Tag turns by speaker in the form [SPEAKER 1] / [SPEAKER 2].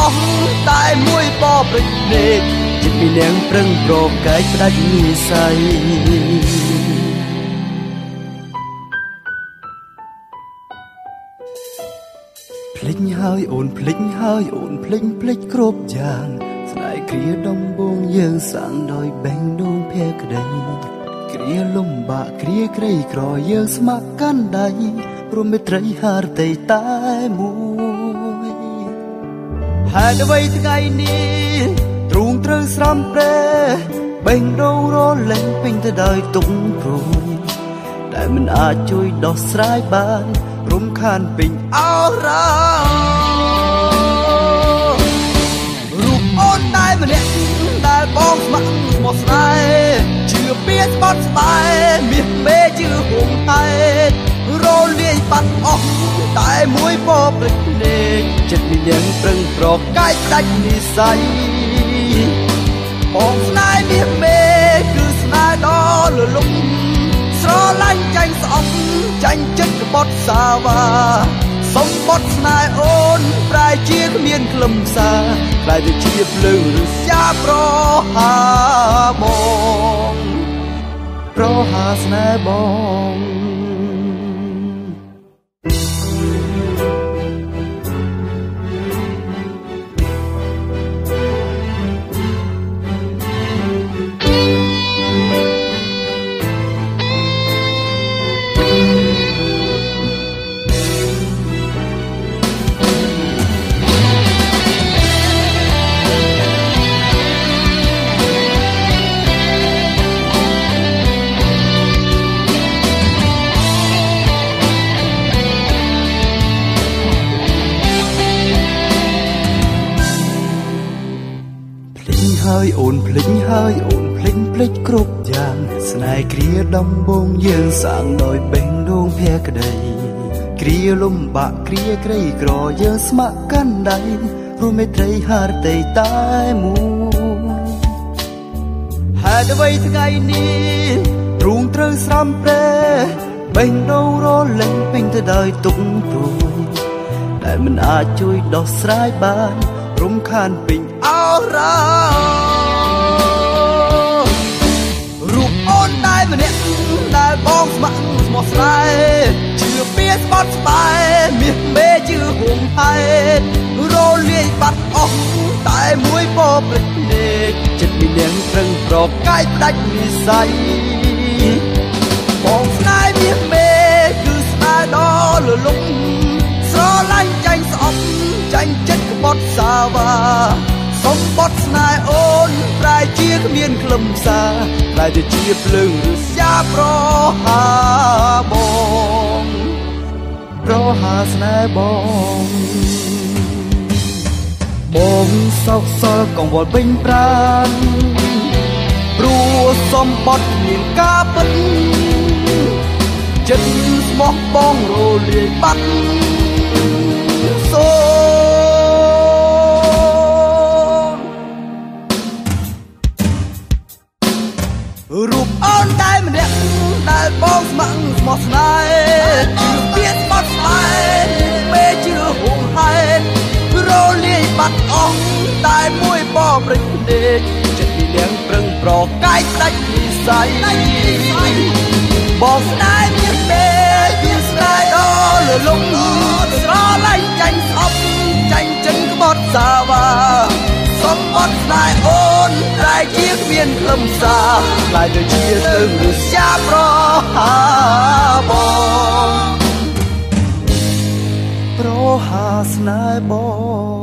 [SPEAKER 1] អស់តែមួយបបរិទ្ធលេខចិត្តពីនាងប្រឹងប្រកែកផ្ដាច់និស័យភ្លេចហើយអូនភ្លេចហើយអូនភ្លេចគ្រប់យ៉ាងស្នេហ៍គ្រាដំបងយើងសាងដោយបេះដូងភក្តីគ្រាលំបាកគ្រាក្រីក្រយើងស្ម័គ្រកាន់ដៃរួមមេត្រីហារតីតែមួយហេតុអ្វីថ្ងៃនេះទ្រូងត្រូវស្រំប្រែបេះដូងរលែងពេញទៅដោយទុក្ខព្រួយដែលមិនអាចជួយដោះស្រាយបានរំខានពេញអរ៉ារូបអូនតែម្នាក់ដែលបងស្ម័គ្រមកស្នេហ៍ជឿពីស្បត់ស្បែមាសមេជឿហួងហេតុរលាយបាត់អស់តែមួយបបរិទ្ធលេខចិត្តមានយ៉ាងប្រឹងប្រកែកដាច់និស័យបងស្នេហ៍មាសមេគឺស្នេហ៍ដ៏លលំស្រឡាញ់ចាញ់ស្អប់ចាញ់ចិត្តក្បត់សាវ៉ាសម្បត្តិស្នេហ៍អូនប្រែជាគ្មានខ្លឹមសារប្រែទៅជាភ្លើងឬស្យាប្រហាបងប្រហាស្នេហ៍បងហើយអូនភ្លេចហើយអូនភ្លេចគ្រប់យ៉ាងស្នេហ៍គ្រាដំបងយើងសាងដោយបេះដូងភក្តីគ្រាលំបាកគ្រាក្រីក្រយើងស្ម័គ្រកាន់ដៃរួមមេត្រីហារតីតែមួយហេតុអ្វីថ្ងៃនេះទ្រូងត្រូវស្រំប្រែបេះដូងរលែងពេញទៅដោយទុក្ខព្រួយដែលមិនអាចជួយដោះស្រាយបានរំខានពេញអរ៉ារូបអូនតែម្នាក់ដែលបងស្ម័គ្រមកស្នេហ៍ជឿពីស្បត់ស្បែមាសមេជឿហួងហេតុរលាយបាត់អស់តែមួយបបរិទ្ធលេខចិត្តមាននាងប្រឹងប្រកែកផ្ដាច់និស័យបងស្នេហ៍មាសមេគឺស្នេហ៍ដ៏លលំស្រឡាញ់ចាញ់ស្អប់ចាញ់ចិត្តក្បត់សាវ៉ាសម្បត្តិស្នេហ៍អូនប្រែជាគ្មានខ្លឹមសារប្រែទៅជាភ្លើងឬស្យាប្រហាបងប្រហាស្នេហ៍បងសោកសល់កង្វល់ពេញប្រាណព្រោះសម្បត្តិមានការពិតចិត្តស្មោះបងរលាយបាត់សូរូបអូនតែម្នាក់ដែលបងស្ម័គ្រមកស្នេហ៍ជឿពីស្បត់ស្បែមេជឿហួងហេតុរលាយបាត់អស់តែមួយបបរិទ្ធលេខចិត្តមាននាងប្រឹងប្រកែកដាច់និស័យបងស្នេហ៍មានមេគឺស្នេហ៍ដ៏លលំស្រឡាញ់ចាញ់ស្អប់ចាញ់ចិត្តក្បត់សាវ៉ាសម្បត្តិស្នេហ៍អូនប្រែជាគ្មានខ្លឹមសារខ្លាយទៅជាភ្លើងឬស្យាប្រហាបងប្រហាស្នេហ៍បង